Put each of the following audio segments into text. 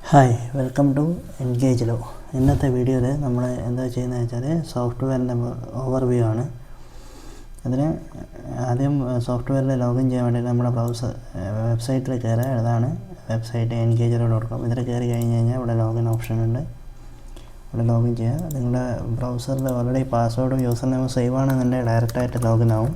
Hi welcome to engage law. ഇന്നത്തെ വീഡിയോയിൽ നമ്മൾ എന്താ ചെയ്യുന്നത് വെച്ചാൽ സോഫ്റ്റ്വെയറിൻ്റെ ഓവർവ്യൂ ആണ്. അതിന് ആദ്യം സോഫ്റ്റ്വെയറിൽ ലോഗിൻ ചെയ്യാൻ വേണ്ടിയിട്ട് നമ്മുടെ വെബ്സൈറ്റിൽ കയറുക. അതാണ് വെബ്സൈറ്റ് engage.com. ഇതിൽ കയറി കഴിഞ്ഞ് കഴിഞ്ഞാൽ ഇവിടെ ലോഗിൻ ഓപ്ഷൻ ഉണ്ട്. ഇവിടെ ലോഗിൻ ചെയ്യുക. നിങ്ങളുടെ ബ്രൗസറിൽ ഓൾറെഡി പാസ്വേഡും യൂസർ നെയിമും സേവ് ആണെന്നുണ്ടെങ്കിൽ ഡയറക്റ്റായിട്ട് ലോഗിൻ ആവും.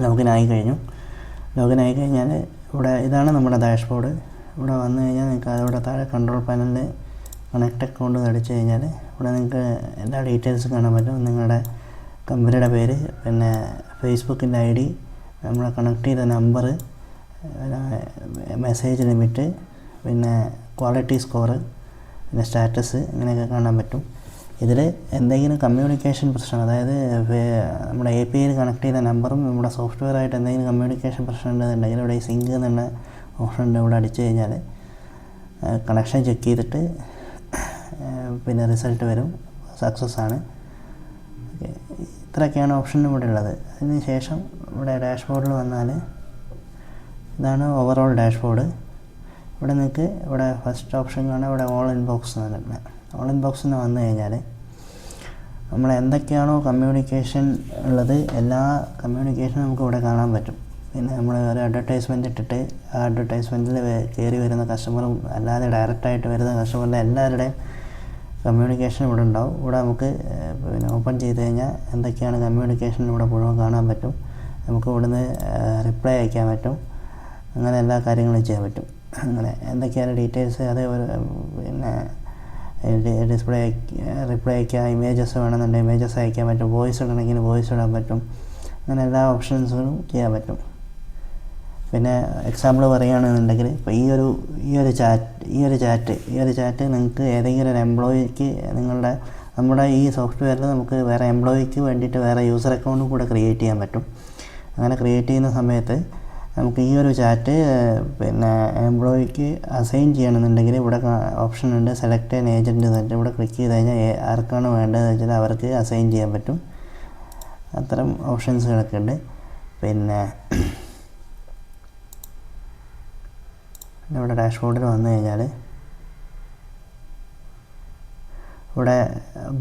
ലോഗിൻ ആയിക്കഴിഞ്ഞു. ലോഗിൻ ആയിക്കഴിഞ്ഞാൽ ഇവിടെ ഇതാണ് നമ്മുടെ ഡാഷ്ബോർഡ്. ഇവിടെ വന്നു കഴിഞ്ഞാൽ നിങ്ങൾക്ക് അതിവിടെ താഴെ കൺട്രോൾ പാനലിൽ കണക്ട് അക്കൗണ്ട് അടിച്ചു കഴിഞ്ഞാൽ ഇവിടെ നിങ്ങൾക്ക് എല്ലാ ഡീറ്റെയിൽസും കാണാൻ പറ്റും. നിങ്ങളുടെ കമ്പനിയുടെ പേര്, പിന്നെ ഫേസ്ബുക്കിൻ്റെ ID, നമ്മൾ കണക്ട് ചെയ്ത നമ്പർ, മെസ്സേജ് ലിമിറ്റ്, പിന്നെ ക്വാളിറ്റി സ്കോർ, പിന്നെ സ്റ്റാറ്റസ്, ഇങ്ങനെയൊക്കെ കാണാൻ പറ്റും. ഇതിൽ എന്തെങ്കിലും കമ്മ്യൂണിക്കേഷൻ പ്രശ്നം, അതായത് നമ്മുടെ APIയിൽ കണക്ട് ചെയ്ത നമ്പറും നമ്മുടെ സോഫ്റ്റ്വെയറായിട്ട് എന്തെങ്കിലും കമ്മ്യൂണിക്കേഷൻ പ്രശ്നം ഉണ്ടെന്നുണ്ടെങ്കിൽ ഇവിടെ ഈ സിങ്ക് എന്നുള്ള ഓപ്ഷൻ ഉണ്ട്. ഇവിടെ അടിച്ചു കഴിഞ്ഞാൽ കണക്ഷൻ ചെക്ക് ചെയ്തിട്ട് പിന്നെ റിസൾട്ട് വരും, സക്സസ് ആണ്. ഓക്കെ, ഇത്രയൊക്കെയാണ് ഓപ്ഷൻ ഇവിടെ ഉള്ളത്. അതിന് ശേഷം ഇവിടെ ഡാഷ്ബോർഡിൽ വന്നാൽ ഇതാണ് ഓവറോൾ ഡാഷ്ബോർഡ്. ഇവിടെ നിങ്ങൾക്ക് ഇവിടെ ഫസ്റ്റ് ഓപ്ഷൻ കാണാം. ഇവിടെ ഓൾ ഇൻബോക്സ് എന്ന് പറഞ്ഞിട്ടുണ്ട്. ഓൾ ഇൻബോക്സിന് വന്നു കഴിഞ്ഞാൽ നമ്മൾ എന്തൊക്കെയാണോ കമ്മ്യൂണിക്കേഷൻ ഉള്ളത് എല്ലാ കമ്മ്യൂണിക്കേഷനും നമുക്ക് ഇവിടെ കാണാൻ പറ്റും. പിന്നെ നമ്മൾ ഒരു അഡ്വർടൈസ്മെൻറ്റ് ഇട്ടിട്ട് ആ അഡ്വർടൈസ്മെൻറ്റിൽ കയറി വരുന്ന കസ്റ്റമറും അല്ലാതെ ഡയറക്റ്റായിട്ട് വരുന്ന കസ്റ്റമറിൻ്റെ എല്ലാവരുടെയും കമ്മ്യൂണിക്കേഷൻ ഇവിടെ ഉണ്ടാവും. ഇവിടെ നമുക്ക് പിന്നെ ഓപ്പൺ ചെയ്ത് കഴിഞ്ഞാൽ എന്തൊക്കെയാണ് കമ്മ്യൂണിക്കേഷൻ ഇവിടെ മുഴുവൻ കാണാൻ പറ്റും. നമുക്ക് ഇവിടുന്ന് റിപ്ലൈ അയക്കാൻ പറ്റും. അങ്ങനെ എല്ലാ കാര്യങ്ങളും ചെയ്യാൻ പറ്റും. അങ്ങനെ എന്തൊക്കെയാണ് ഡീറ്റെയിൽസ്, അതേപോലെ പിന്നെ റിപ്ലൈ അയക്കുക, ഇമേജസ് വേണമെന്നുണ്ടെങ്കിൽ ഇമേജസ് അയക്കാൻ പറ്റും, വോയിസ് ഇടണമെങ്കിൽ വോയിസ് ഇടാൻ പറ്റും. അങ്ങനെ എല്ലാ ഓപ്ഷൻസുകളും ചെയ്യാൻ പറ്റും. പിന്നെ എക്സാമ്പിൾ പറയുകയാണെന്നുണ്ടെങ്കിൽ ഇപ്പോൾ ഈ ഒരു ചാറ്റ് നിങ്ങൾക്ക് ഏതെങ്കിലും ഒരു എംപ്ലോയിക്ക് നമ്മുടെ ഈ സോഫ്റ്റ്വെയറിൽ നമുക്ക് വേറെ എംപ്ലോയിക്ക് വേണ്ടിയിട്ട് വേറെ യൂസർ അക്കൗണ്ടും കൂടെ ക്രിയേറ്റ് ചെയ്യാൻ പറ്റും. അങ്ങനെ ക്രിയേറ്റ് ചെയ്യുന്ന സമയത്ത് നമുക്ക് ഈ ഒരു ചാറ്റ് പിന്നെ എംപ്ലോയിക്ക് അസൈൻ ചെയ്യണമെന്നുണ്ടെങ്കിൽ ഇവിടെ ഓപ്ഷൻ ഉണ്ട്, സെലക്ട് ആൻ ഏജൻറ്റ് എന്നിട്ട് ഇവിടെ ക്ലിക്ക് ചെയ്ത് കഴിഞ്ഞാൽ ആർക്കാണ് വേണ്ടതെന്ന് വെച്ചാൽ അവർക്ക് അസൈൻ ചെയ്യാൻ പറ്റും. അത്തരം ഓപ്ഷൻസുകളൊക്കെ ഉണ്ട്. പിന്നെ ഇവിടെ ഡാഷ്ബോർഡിൽ വന്നു കഴിഞ്ഞാൽ ഇവിടെ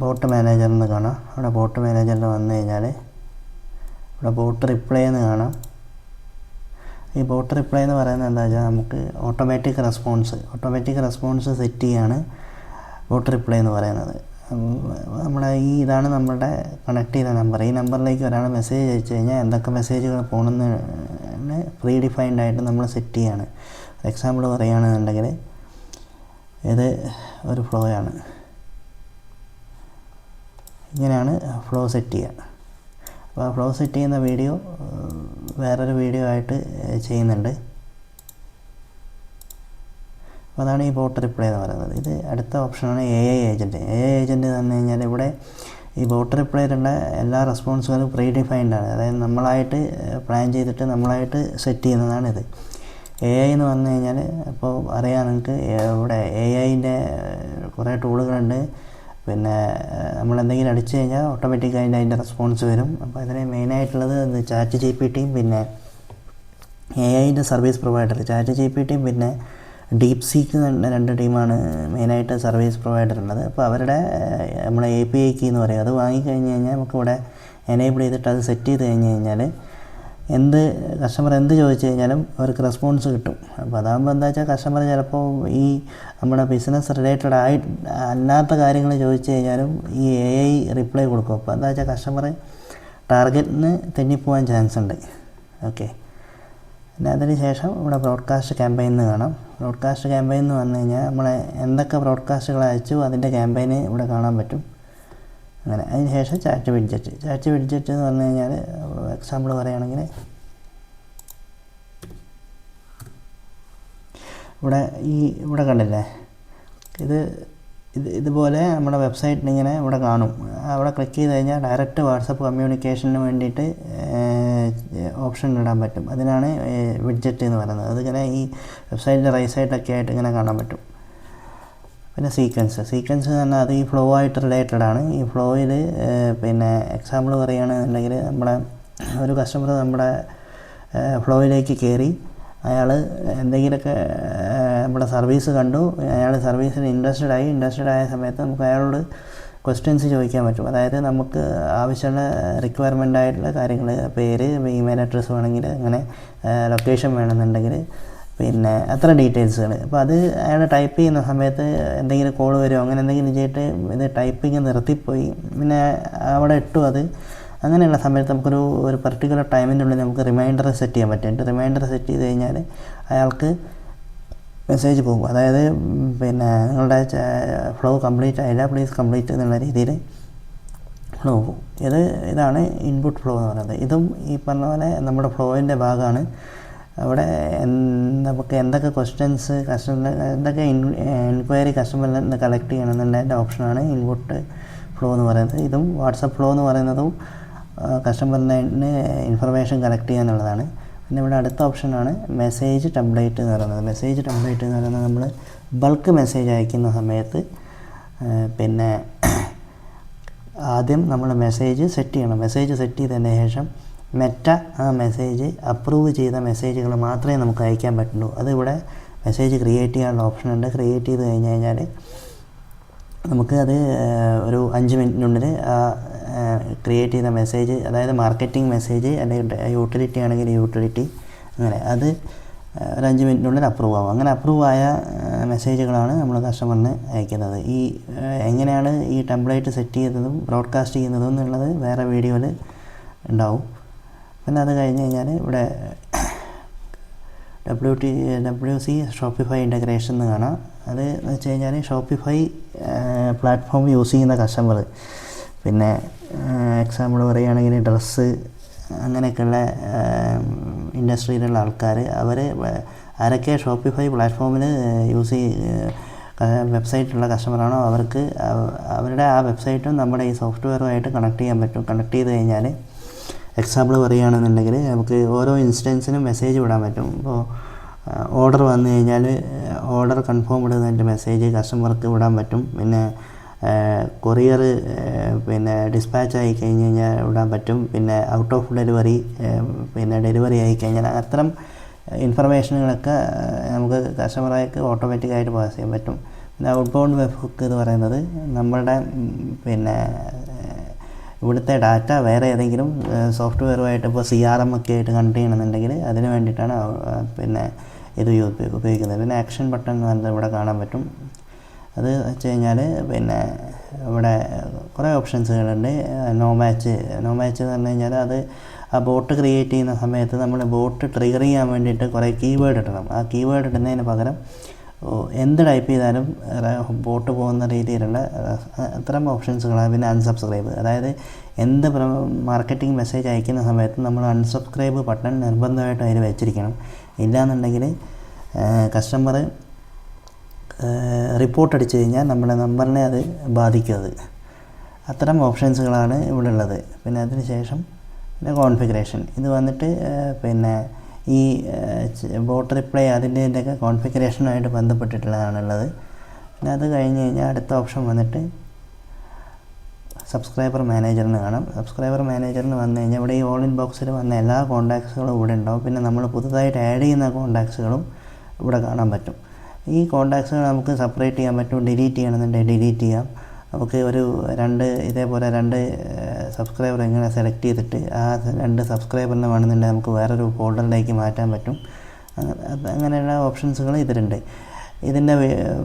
ബോട്ട് മാനേജറിന് കാണാം. ഇവിടെ ബോട്ട് മാനേജറിൽ വന്നു കഴിഞ്ഞാൽ ഇവിടെ ബോട്ട് റിപ്ലൈ എന്ന് കാണാം. ഈ ബോട്ട് റിപ്ലൈ എന്ന് പറയുന്നത് എന്താ വെച്ചാൽ നമുക്ക് ഓട്ടോമാറ്റിക് റെസ്പോൺസ് സെറ്റ് ചെയ്യാണ് ബോട്ട് റിപ്ലൈ എന്ന് പറയുന്നത്. ഇതാണ് നമ്മുടെ കണക്ട് ചെയ്ത നമ്പർ. ഈ നമ്പറിലേക്ക് ഒരാൾ മെസ്സേജ് അയച്ചു കഴിഞ്ഞാൽ എന്തൊക്കെ മെസ്സേജുകൾ പോകണമെന്ന് പ്രീ ഡിഫൈൻഡ് ആയിട്ട് നമ്മൾ സെറ്റ് ചെയ്യാണ്. എക്സാമ്പിൾ പറയുകയാണെന്നുണ്ടെങ്കിൽ ഇത് ഒരു ഫ്ലോ ആണ്. ഇങ്ങനെയാണ് ഫ്ലോ സെറ്റ് ചെയ്യുക. അപ്പോൾ ഫ്ലോ സെറ്റ് ചെയ്യുന്ന വീഡിയോ വേറൊരു വീഡിയോ ആയിട്ട് ചെയ്യുന്നുണ്ട്. അപ്പോൾ അതാണ് ഈ ബോട്ട് റിപ്ലൈ എന്ന് പറയുന്നത്. ഇത് അടുത്ത ഓപ്ഷനാണ് AI ഏജൻറ്റ്. എന്ന് പറഞ്ഞു കഴിഞ്ഞാൽ ഇവിടെ ഈ ബോട്ട് റിപ്ലൈയിലുള്ള എല്ലാ റെസ്പോൺസുകളും പ്രീ ഡിഫൈൻഡ് ആണ്. അതായത് നമ്മളായിട്ട് പ്ലാൻ ചെയ്തിട്ട് നമ്മളായിട്ട് സെറ്റ് ചെയ്യുന്നതാണ് ഇത്. AI എന്ന് പറഞ്ഞു കഴിഞ്ഞാൽ ഇപ്പോൾ അറിയാം നിങ്ങൾക്ക്, ഇവിടെ AIൻ്റെ കുറേ ടൂളുകളുണ്ട്. പിന്നെ നമ്മളെന്തെങ്കിലും അടിച്ചു കഴിഞ്ഞാൽ ഓട്ടോമാറ്റിക്കായിട്ട് അതിൻ്റെ റെസ്പോൺസ് വരും. അപ്പോൾ അതിന് മെയിനായിട്ടുള്ളത് ChatGPT പിന്നെ AIൻ്റെ സർവീസ് പ്രൊവൈഡർ. ChatGPT പിന്നെ DeepSeek രണ്ട് ടീമാണ് മെയിനായിട്ട് സർവീസ് പ്രൊവൈഡർ ഉള്ളത്. അപ്പോൾ അവരുടെ നമ്മളെ API കീ എന്ന് പറയും. അത് വാങ്ങിക്കഴിഞ്ഞ് കഴിഞ്ഞാൽ നമുക്കിവിടെ എനേബിൾ ചെയ്തിട്ട് അത് സെറ്റ് ചെയ്ത് കഴിഞ്ഞ് കഴിഞ്ഞാൽ കസ്റ്റമർ എന്ത് ചോദിച്ചു കഴിഞ്ഞാലും അവർക്ക് റെസ്പോൺസ് കിട്ടും. അപ്പോൾ അതാകുമ്പോൾ എന്താ വെച്ചാൽ കസ്റ്റമർ ചിലപ്പോൾ ഈ നമ്മുടെ ബിസിനസ് റിലേറ്റഡ് അല്ലാത്ത കാര്യങ്ങൾ ചോദിച്ചു കഴിഞ്ഞാലും ഈ AI റിപ്ലൈ കൊടുക്കും. അപ്പോൾ എന്താ വെച്ചാൽ കസ്റ്റമർ ടാർഗറ്റിന് തെന്നിപ്പോവാൻ ചാൻസ് ഉണ്ട്. ഓക്കെ, പിന്നെ അതിന് ശേഷം ഇവിടെ ബ്രോഡ്കാസ്റ്റ് ക്യാമ്പയിൻ എന്ന് കാണാം. ബ്രോഡ്കാസ്റ്റ് ക്യാമ്പയിൻ എന്ന് വന്നു കഴിഞ്ഞാൽ നമ്മളെ എന്തൊക്കെ ബ്രോഡ്കാസ്റ്റുകൾ അയച്ചു അതിൻ്റെ ക്യാമ്പയിന് ഇവിടെ കാണാൻ പറ്റും. അങ്ങനെ അതിന് ശേഷം ചാറ്റ് വിഡ്ജറ്റ് എന്ന് പറഞ്ഞു കഴിഞ്ഞാൽ എക്സാമ്പിൾ പറയുകയാണെങ്കിൽ ഇവിടെ കണ്ടില്ലേ, ഇതുപോലെ നമ്മുടെ വെബ്സൈറ്റിൽ ഇങ്ങനെ ഇവിടെ കാണും. അവിടെ ക്ലിക്ക് ചെയ്ത് കഴിഞ്ഞാൽ ഡയറക്റ്റ് വാട്സപ്പ് കമ്മ്യൂണിക്കേഷന് വേണ്ടിയിട്ട് ഓപ്ഷൻ ഇടാൻ പറ്റും. അതിനാണ് വിഡ്ജറ്റ് എന്ന് പറയുന്നത്. അതിങ്ങനെ ഈ വെബ്സൈറ്റിൻ്റെ റൈറ്റ് സൈഡിലൊക്കെ ആയിട്ട് ഇങ്ങനെ കാണാൻ പറ്റും. പിന്നെ സീക്വൻസ് എന്ന് പറഞ്ഞാൽ അത് ഈ ഫ്ലോ ആയിട്ട് റിലേറ്റഡ് ആണ്. ഈ ഫ്ലോയിൽ പിന്നെ എക്സാമ്പിൾ പറയുകയാണെന്നുണ്ടെങ്കിൽ നമ്മുടെ ഒരു കസ്റ്റമർ നമ്മുടെ ഫ്ലോയിലേക്ക് കയറി അയാൾ എന്തെങ്കിലുമൊക്കെ നമ്മുടെ സർവീസ് കണ്ടു, അയാൾ സർവീസിന് ഇൻട്രസ്റ്റഡ് ആയ സമയത്ത് നമുക്ക് അയാളോട് ക്വസ്റ്റ്യൻസ് ചോദിക്കാൻ പറ്റും. അതായത് നമുക്ക് ആവശ്യമുള്ള റിക്വയർമെൻ്റ് ആയിട്ടുള്ള കാര്യങ്ങൾ, പേര്, ഇമെയിൽ അഡ്രസ്സ് വേണമെങ്കിൽ, അങ്ങനെ ലൊക്കേഷൻ വേണമെന്നുണ്ടെങ്കിൽ, പിന്നെ അത്ര ഡീറ്റെയിൽസുകൾ. അപ്പോൾ അത് അയാൾ ടൈപ്പ് ചെയ്യുന്ന സമയത്ത് എന്തെങ്കിലും കോൾ വരുമോ അങ്ങനെ എന്തെങ്കിലും ചെയ്തിട്ട് ഇത് ടൈപ്പിങ് നിർത്തിപ്പോയി, പിന്നെ അവിടെ ഇട്ടു അത്. അങ്ങനെയുള്ള സമയത്ത് ഒരു പർട്ടിക്കുലർ ടൈമിൻ്റെ ഉള്ളിൽ നമുക്ക് റിമൈൻഡർ സെറ്റ് ചെയ്യാൻ പറ്റും. റിമൈൻഡർ സെറ്റ് ചെയ്ത് കഴിഞ്ഞാൽ അയാൾക്ക് മെസ്സേജ് പോകും. അതായത് പിന്നെ നിങ്ങളുടെ ഫ്ലോ കംപ്ലീറ്റ് ആയില്ല, പ്ലീസ് കംപ്ലീറ്റ് എന്നുള്ള രീതിയിൽ ഫ്ലോ പോകും. ഇതാണ് ഇൻപുട്ട് ഫ്ലോ എന്ന് പറയുന്നത്. ഇതും ഈ പറഞ്ഞ പോലെ നമ്മുടെ ഫ്ലോയിൻ്റെ ഭാഗമാണ്. അവിടെ നമുക്ക് എന്തൊക്കെ ക്വസ്റ്റ്യൻസ് എന്തൊക്കെ എൻക്വയറി കസ്റ്റമറിൽ നിന്ന് കളക്ട് ചെയ്യണമെന്നുള്ളതിൻ്റെ ഓപ്ഷനാണ് ഇൻപുട്ട് ഫ്ലോ എന്ന് പറയുന്നത്. ഇതും വാട്സപ്പ് ഫ്ലോ എന്ന് പറയുന്നതും കസ്റ്റമറിന് ഇൻഫർമേഷൻ കളക്ട് ചെയ്യാന്നുള്ളതാണ്. പിന്നെ ഇവിടെ അടുത്ത ഓപ്ഷനാണ് മെസ്സേജ് ടെംപ്ലേറ്റ് എന്ന് പറയുന്നത്. മെസ്സേജ് ടെംപ്ലേറ്റ് എന്ന് പറയുന്നത് നമ്മൾ ബൾക്ക് മെസ്സേജ് അയക്കുന്ന സമയത്ത് പിന്നെ ആദ്യം നമ്മൾ മെസ്സേജ് സെറ്റ് ചെയ്യണം. മെസ്സേജ് സെറ്റ് ചെയ്തതിന് ശേഷം മെറ്റ ആ മെസ്സേജ് അപ്രൂവ് ചെയ്ത മെസ്സേജുകൾ മാത്രമേ നമുക്ക് അയക്കാൻ പറ്റുള്ളൂ. അതിവിടെ മെസ്സേജ് ക്രിയേറ്റ് ചെയ്യാനുള്ള ഓപ്ഷനുണ്ട്. ക്രിയേറ്റ് ചെയ്ത് കഴിഞ്ഞാൽ നമുക്ക് അത് ഒരു 5 മിനിറ്റിനുള്ളിൽ ക്രിയേറ്റ് ചെയ്ത മെസ്സേജ്, അതായത് മാർക്കറ്റിംഗ് മെസ്സേജ് അല്ലെങ്കിൽ യൂട്ടിലിറ്റി ആണെങ്കിൽ യൂട്ടിലിറ്റി, അങ്ങനെ അത് ഒരു 5 മിനിറ്റിനുള്ളിൽ അപ്രൂവ് ആവും. അങ്ങനെ അപ്രൂവ് ആയ മെസ്സേജുകളാണ് നമ്മൾ കസ്റ്റമറിന് അയക്കുന്നത്. എങ്ങനെയാണ് ഈ ടെംപ്ലേറ്റ് സെറ്റ് ചെയ്യുന്നതും ബ്രോഡ്കാസ്റ്റ് ചെയ്യുന്നതും എന്നുള്ളത് വേറെ വീഡിയോയിൽ ഉണ്ടാവും. പിന്നെ അത് കഴിഞ്ഞ് കഴിഞ്ഞാൽ ഇവിടെ WC ഷോപ്പിഫൈ ഇൻ്റഗ്രേഷൻ എന്ന് കാണാം. അത് എന്ന് വെച്ച് കഴിഞ്ഞാൽ ഷോപ്പിഫൈ പ്ലാറ്റ്ഫോം യൂസ് ചെയ്യുന്ന കസ്റ്റമർ, പിന്നെ എക്സാമ്പിൾ പറയുകയാണെങ്കിൽ ഡ്രസ്സ് അങ്ങനെയൊക്കെയുള്ള ഇൻഡസ്ട്രിയിലുള്ള ആൾക്കാർ, അവർ ആരൊക്കെ ഷോപ്പിഫൈ പ്ലാറ്റ്ഫോമിൽ വെബ്സൈറ്റുള്ള കസ്റ്റമറാണോ അവർക്ക് അവരുടെ ആ വെബ്സൈറ്റും നമ്മുടെ ഈ സോഫ്റ്റ്വെയറുമായിട്ട് കണക്ട് ചെയ്യാൻ പറ്റും. കണക്ട് ചെയ്ത് കഴിഞ്ഞാൽ എക്സാമ്പിൾ പറയുകയാണെന്നുണ്ടെങ്കിൽ നമുക്ക് ഓരോ ഇൻസ്റ്റൻസിനും മെസ്സേജ് വിടാൻ പറ്റും. ഇപ്പോൾ ഓർഡർ വന്നു കഴിഞ്ഞാൽ ഓർഡർ കൺഫേം ഇടുന്നതിൻ്റെ മെസ്സേജ് കസ്റ്റമർക്ക് വിടാൻ പറ്റും. പിന്നെ കൊറിയർ പിന്നെ ഡിസ്പാച്ച് ആയി കഴിഞ്ഞ് കഴിഞ്ഞാൽ വിടാൻ പറ്റും. പിന്നെ ഔട്ട് ഓഫ് ഡെലിവറി, പിന്നെ ഡെലിവറി ആയിക്കഴിഞ്ഞാൽ അത്തരം ഇൻഫർമേഷനുകളൊക്കെ നമുക്ക് കസ്റ്റമറായിട്ട് ഓട്ടോമാറ്റിക്കായിട്ട് പാസ് ചെയ്യാൻ പറ്റും. പിന്നെ ഔട്ട് ബൗണ്ട് വെബ് ഹുക്ക് എന്ന് പറയുന്നത് നമ്മളുടെ പിന്നെ ഇവിടുത്തെ ഡാറ്റ വേറെ ഏതെങ്കിലും സോഫ്റ്റ്വെയറുമായിട്ട് ഇപ്പോൾ CRM ഒക്കെ ആയിട്ട് കണക്ട് ചെയ്യണമെന്നുണ്ടെങ്കിൽ അതിന് വേണ്ടിയിട്ടാണ് പിന്നെ ഇത് ഉപയോഗിക്കുന്നത്. പിന്നെ ആക്ഷൻ ബട്ടൺ എന്ന് പറയുന്നത് ഇവിടെ കാണാൻ പറ്റും. അത് വെച്ച് കഴിഞ്ഞാൽ പിന്നെ ഇവിടെ കുറേ ഓപ്ഷൻസുകളുണ്ട്. നോ മാച്ച് എന്ന് പറഞ്ഞു കഴിഞ്ഞാൽ അത് ആ ബോട്ട് ക്രിയേറ്റ് ചെയ്യുന്ന സമയത്ത് നമ്മൾ ബോട്ട് ട്രിഗർ ചെയ്യാൻ വേണ്ടിയിട്ട് കുറേ കീവേഡ് ഇടണം. ആ കീവേഡ് ഇടുന്നതിന് പകരം എന്ത് ടൈപ്പ് ചെയ്താലും ബോട്ട് പോകുന്ന രീതിയിലുള്ള അത്തരം ഓപ്ഷൻസുകളാണ്. പിന്നെ അൺസബ്സ്ക്രൈബ്, അതായത് എന്ത് മാർക്കറ്റിംഗ് മെസ്സേജ് അയക്കുന്ന സമയത്ത് നമ്മൾ അൺസബ്സ്ക്രൈബ് ബട്ടൺ നിർബന്ധമായിട്ടും അതിൽ വെച്ചിരിക്കണം. ഇല്ലയെന്നുണ്ടെങ്കിൽ കസ്റ്റമർ റിപ്പോർട്ട് അടിച്ചു കഴിഞ്ഞാൽ നമ്മുടെ നമ്പറിനെ അത് ബാധിക്കും. അത്തരം ഓപ്ഷൻസുകളാണ് ഇവിടെ ഉള്ളത്. പിന്നെ അതിന് ശേഷം പിന്നെ കോൺഫിഗറേഷൻ, ഇത് വന്നിട്ട് പിന്നെ ഈ ബോട്ട് റിപ്ലൈ അതിൻ്റെയൊക്കെ കോൺഫിഗറേഷനുമായിട്ട് ബന്ധപ്പെട്ടിട്ടുള്ളതാണുള്ളത്. പിന്നെ അത് കഴിഞ്ഞ് കഴിഞ്ഞാൽ അടുത്ത ഓപ്ഷൻ വന്നിട്ട് സബ്സ്ക്രൈബർ മാനേജറിന് കാണാം. സബ്സ്ക്രൈബർ മാനേജറിന് വന്നു കഴിഞ്ഞാൽ ഇവിടെ ഈ ഓൾ ഇൻ ബോക്സിൽ വന്ന എല്ലാ കോൺടാക്ട്സുകളും ഇവിടെ ഉണ്ടാവും. പിന്നെ നമ്മൾ പുതുതായിട്ട് ആഡ് ചെയ്യുന്ന കോൺടാക്ട്സുകളും ഇവിടെ കാണാൻ പറ്റും. ഈ കോൺടാക്ട്സുകൾ നമുക്ക് സെപ്പറേറ്റ് ചെയ്യാൻ പറ്റും. ഡിലീറ്റ് ചെയ്യണമെന്നുണ്ടെങ്കിൽ ഡിലീറ്റ് ചെയ്യാം. നമുക്ക് ഇതേപോലെ രണ്ട് സബ്സ്ക്രൈബർ ഇങ്ങനെ സെലക്ട് ചെയ്തിട്ട് ആ 2 സബ്സ്ക്രൈബറിനെ വേണമെന്നുണ്ടെങ്കിൽ നമുക്ക് വേറൊരു ഫോൾഡറിലേക്ക് മാറ്റാൻ പറ്റും. അങ്ങനെയുള്ള ഓപ്ഷൻസുകൾ ഇതിലുണ്ട്. ഇതിൻ്റെ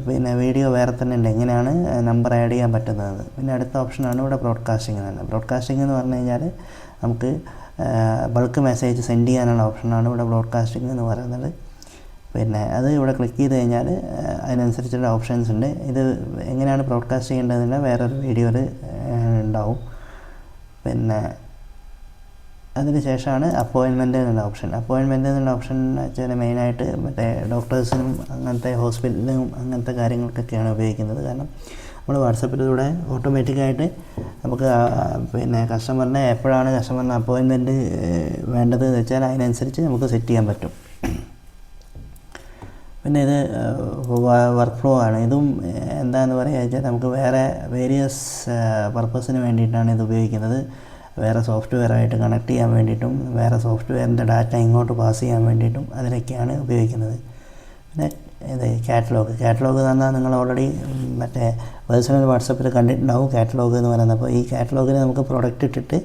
പിന്നെ വീഡിയോ വേറെ തന്നെ ഉണ്ട്, എങ്ങനെയാണ് നമ്പർ ആഡ് ചെയ്യാൻ പറ്റുന്നത്. പിന്നെ അടുത്ത ഓപ്ഷനാണ് ഇവിടെ ബ്രോഡ്കാസ്റ്റിംഗ് എന്ന് പറയുന്നത്. ബ്രോഡ്കാസ്റ്റിംഗ് എന്ന് പറഞ്ഞു കഴിഞ്ഞാൽ നമുക്ക് ബൾക്ക് മെസ്സേജ് സെൻഡ് ചെയ്യാനുള്ള ഓപ്ഷനാണ് ഇവിടെ ബ്രോഡ്കാസ്റ്റിംഗ് എന്ന് പറയുന്നത്. പിന്നെ അത് ഇവിടെ ക്ലിക്ക് ചെയ്ത് കഴിഞ്ഞാൽ അതിനനുസരിച്ചുള്ള ഓപ്ഷൻസ് ഉണ്ട്. ഇത് എങ്ങനെയാണ് ബ്രോഡ്കാസ്റ്റ് ചെയ്യേണ്ടതിന് വേറൊരു വീഡിയോയിൽ ഉണ്ടാവും. പിന്നെ അതിന് ശേഷമാണ് അപ്പോയിൻമെൻറ്റ് എന്നുള്ള ഓപ്ഷൻ. അപ്പോയിൻമെൻറ്റ് എന്നുള്ള ഓപ്ഷൻ എന്ന് വെച്ചാൽ മെയിനായിട്ട് മറ്റേ ഡോക്ടേഴ്സിനും അങ്ങനത്തെ ഹോസ്പിറ്റലിനും അങ്ങനത്തെ കാര്യങ്ങൾക്കൊക്കെയാണ് ഉപയോഗിക്കുന്നത്. കാരണം നമ്മൾ വാട്സപ്പിലൂടെ ഓട്ടോമാറ്റിക്കായിട്ട് നമുക്ക് പിന്നെ കസ്റ്റമറിനെ എപ്പോഴാണ് കസ്റ്റമറിന് അപ്പോയിൻമെൻറ്റ് വേണ്ടത് എന്ന് വെച്ചാൽ അതിനനുസരിച്ച് നമുക്ക് സെറ്റ് ചെയ്യാൻ പറ്റും. പിന്നെ ഇത് വർക്ക് ഫ്ലോ ആണ്. ഇതും എന്താണെന്ന് പറയുക വെച്ചാൽ നമുക്ക് വേറെ വേരിയസ് പർപ്പസിന് വേണ്ടിയിട്ടാണ് ഇത് ഉപയോഗിക്കുന്നത്. വേറെ സോഫ്റ്റ്വെയറായിട്ട് കണക്ട് ചെയ്യാൻ വേണ്ടിയിട്ടും വേറെ സോഫ്റ്റ്വെയറിൻ്റെ ഡാറ്റ ഇങ്ങോട്ട് പാസ് ചെയ്യാൻ വേണ്ടിയിട്ടും അതിനൊക്കെയാണ് ഉപയോഗിക്കുന്നത്. പിന്നെ ഇത് കാറ്റലോഗ് എന്ന് പറഞ്ഞാൽ നിങ്ങൾ ഓൾറെഡി മറ്റേ പേഴ്സണൽ വാട്സപ്പിൽ കണ്ടിട്ടുണ്ടാവും കാറ്റലോഗ് എന്ന് പറയുന്നത്. അപ്പോൾ ഈ കാറ്റലോഗിൽ നമുക്ക് പ്രൊഡക്റ്റ് ഇട്ടിട്ട്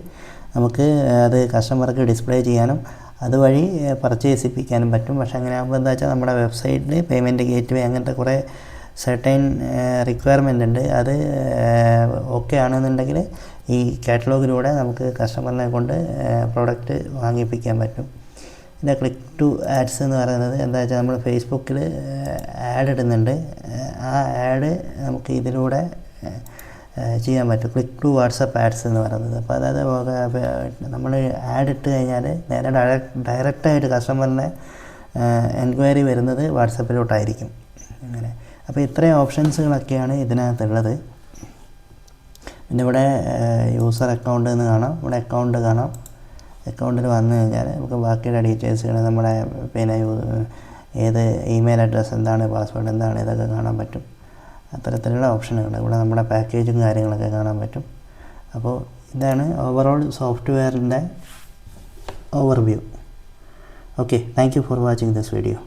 നമുക്ക് അത് കസ്റ്റമർക്ക് ഡിസ്പ്ലേ ചെയ്യാനും അതുവഴി പർച്ചേസ് ചെയ്യിപ്പിക്കാനും പറ്റും. പക്ഷേ അങ്ങനെ ആകുമ്പോൾ എന്താ വെച്ചാൽ നമ്മുടെ വെബ്സൈറ്റിൽ പേയ്മെൻറ്റ് ഗേറ്റ്വേ അങ്ങനത്തെ കുറേ സെർട്ടൈൻ റിക്വയർമെൻ്റ് ഉണ്ട്. അത് ഓക്കെ ആണെന്നുണ്ടെങ്കിൽ ഈ കാറ്റലോഗിലൂടെ നമുക്ക് കസ്റ്റമറിനെ കൊണ്ട് പ്രോഡക്റ്റ് വാങ്ങിപ്പിക്കാൻ പറ്റും. പിന്നെ ക്ലിക്ക് ടു ആഡ്സ് എന്ന് പറയുന്നത് എന്താ വെച്ചാൽ നമ്മൾ ഫേസ്ബുക്കിൽ ആഡ് ഇടുന്നുണ്ട്, ആ ആഡ് നമുക്ക് ഇതിലൂടെ ചെയ്യാൻ പറ്റും. ക്ലിക്ക് ടു വാട്സപ്പ് ആഡ്സ് എന്ന് പറയുന്നത്. അപ്പോൾ അതായത് നമ്മൾ ആഡ് ഇട്ട് കഴിഞ്ഞാൽ നേരെ ഡയറക്റ്റായിട്ട് കസ്റ്റമറിൻ്റെ എൻക്വയറി വരുന്നത് വാട്സപ്പിലോട്ടായിരിക്കും. അങ്ങനെ അപ്പോൾ ഇത്രയും ഓപ്ഷൻസുകളൊക്കെയാണ് ഇതിനകത്തുള്ളത്. പിന്നെ ഇവിടെ യൂസർ അക്കൗണ്ട് എന്ന് കാണാം, ഇവിടെ അക്കൗണ്ട് കാണാം. അക്കൗണ്ടിൽ വന്നു കഴിഞ്ഞാൽ നമുക്ക് ബാക്കിയുള്ള ഡീറ്റെയിൽസുകൾ നമ്മുടെ പിന്നെ ഏത് ഇമെയിൽ അഡ്രസ്സ് എന്താണ്, പാസ്വേഡ് എന്താണ്, ഇതൊക്കെ കാണാൻ പറ്റും. അത്തരത്തിലുള്ള ഓപ്ഷനുകൾ ഇവിടെ നമ്മുടെ പാക്കേജും കാര്യങ്ങളൊക്കെ കാണാൻ പറ്റും. അപ്പോൾ ഇതാണ് ഓവറോൾ സോഫ്റ്റ്വെയറിൻ്റെ overview. Okay, thank you for watching this video.